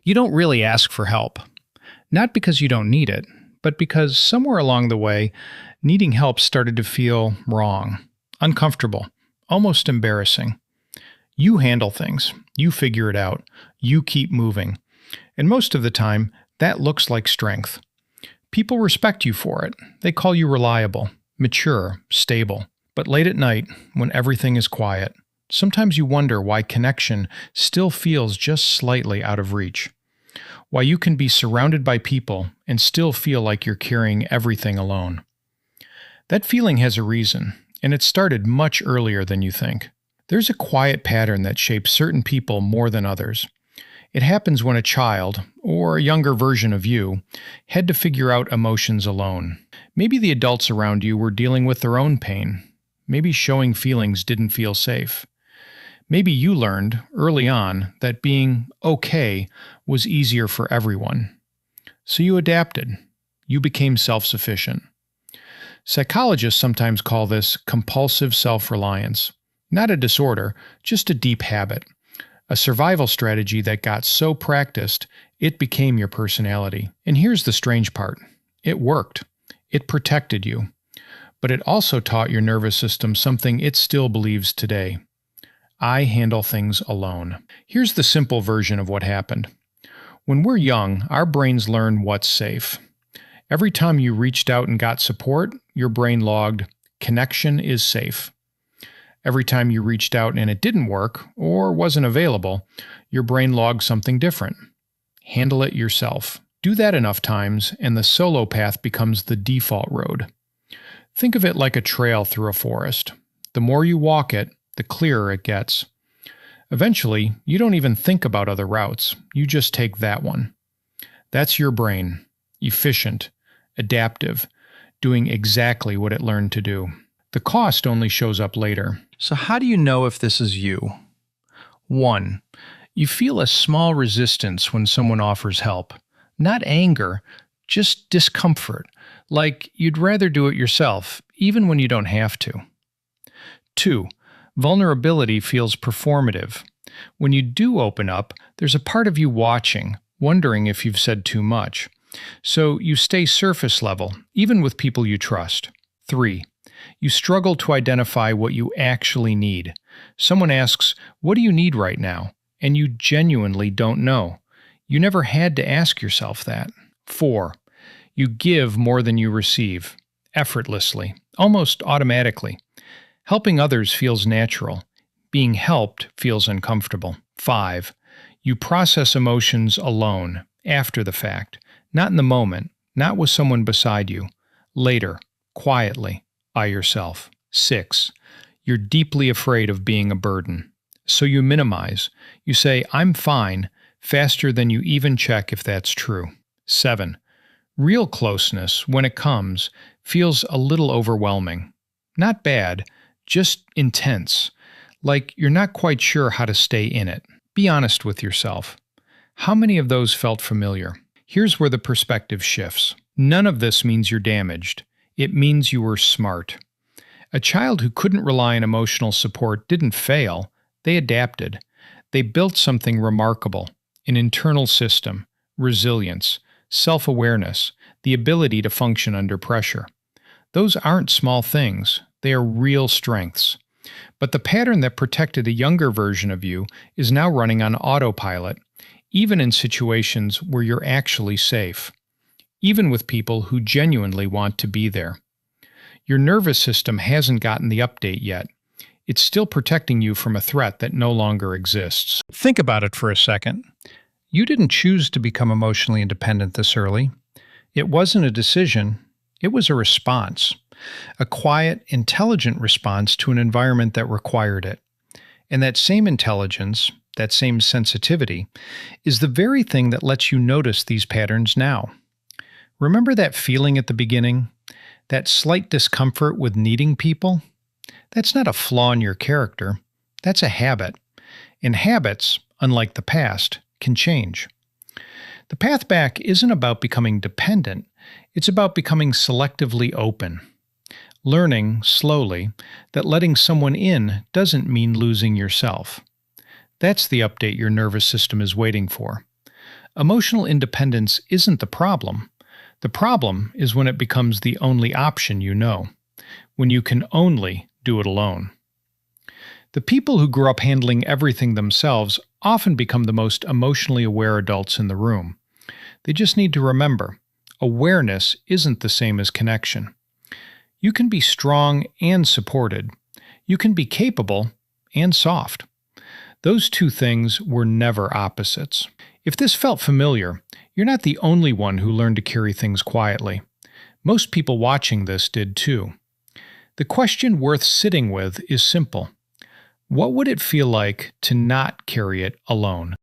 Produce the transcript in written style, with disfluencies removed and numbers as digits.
You don't really ask for help. Not because you don't need it, but because somewhere along the way, needing help started to feel wrong, uncomfortable, almost embarrassing. You handle things. You figure it out. You keep moving. And most of the time, that looks like strength. People respect you for it. They call you reliable, mature, stable. But late at night, when everything is quiet, sometimes you wonder why connection still feels just slightly out of reach. Why you can be surrounded by people and still feel like you're carrying everything alone. That feeling has a reason, and it started much earlier than you think. There's a quiet pattern that shapes certain people more than others. It happens when a child, or a younger version of you, had to figure out emotions alone. Maybe the adults around you were dealing with their own pain. Maybe showing feelings didn't feel safe. Maybe you learned, early on, that being okay was easier for everyone. So you adapted. You became self-sufficient. Psychologists sometimes call this compulsive self-reliance. Not a disorder, just a deep habit. A survival strategy that got so practiced, it became your personality. And here's the strange part. It worked. It protected you. But it also taught your nervous system something it still believes today. I handle things alone. Here's the simple version of what happened. When we're young, our brains learn what's safe. Every time you reached out and got support, your brain logged, connection is safe. Every time you reached out and it didn't work or wasn't available, your brain logged something different. Handle it yourself. Do that enough times and the solo path becomes the default road. Think of it like a trail through a forest. The more you walk it, the clearer it gets. Eventually, you don't even think about other routes. You just take that one. That's your brain. Efficient, adaptive, doing exactly what it learned to do. The cost only shows up later. So how do you know if this is you? 1. You feel a small resistance when someone offers help. Not anger, just discomfort, like you'd rather do it yourself, even when you don't have to. 2. Vulnerability feels performative. When you do open up, there's a part of you watching, wondering if you've said too much. So you stay surface level, even with people you trust. 3. You struggle to identify what you actually need. Someone asks, "What do you need right now?" And you genuinely don't know. You never had to ask yourself that. 4. You give more than you receive, effortlessly, almost automatically. Helping others feels natural. Being helped feels uncomfortable. 5. You process emotions alone, after the fact, not in the moment, not with someone beside you. Later, quietly, by yourself. 6. You're deeply afraid of being a burden. So you minimize. You say, "I'm fine," faster than you even check if that's true. 7. Real closeness, when it comes, feels a little overwhelming. Not bad, just intense. Like you're not quite sure how to stay in it. Be honest with yourself. How many of those felt familiar? Here's where the perspective shifts. None of this means you're damaged. It means you were smart. A child who couldn't rely on emotional support didn't fail. They adapted. They built something remarkable, an internal system, resilience, self-awareness, the ability to function under pressure. Those aren't small things. They are real strengths. But the pattern that protected a younger version of you is now running on autopilot, even in situations where you're actually safe, even with people who genuinely want to be there. Your nervous system hasn't gotten the update yet. It's still protecting you from a threat that no longer exists. Think about it for a second. You didn't choose to become emotionally independent this early. It wasn't a decision. It was a response. A quiet, intelligent response to an environment that required it. And that same intelligence, that same sensitivity, is the very thing that lets you notice these patterns now. Remember that feeling at the beginning? That slight discomfort with needing people? That's not a flaw in your character. That's a habit. And habits, unlike the past, can change. The path back isn't about becoming dependent. It's about becoming selectively open. Learning, slowly, that letting someone in doesn't mean losing yourself. That's the update your nervous system is waiting for. Emotional independence isn't the problem. The problem is when it becomes the only option you know, when you can only do it alone. The people who grew up handling everything themselves often become the most emotionally aware adults in the room. They just need to remember, awareness isn't the same as connection. You can be strong and supported. You can be capable and soft. Those two things were never opposites. If this felt familiar, you're not the only one who learned to carry things quietly. Most people watching this did too. The question worth sitting with is simple. What would it feel like to not carry it alone?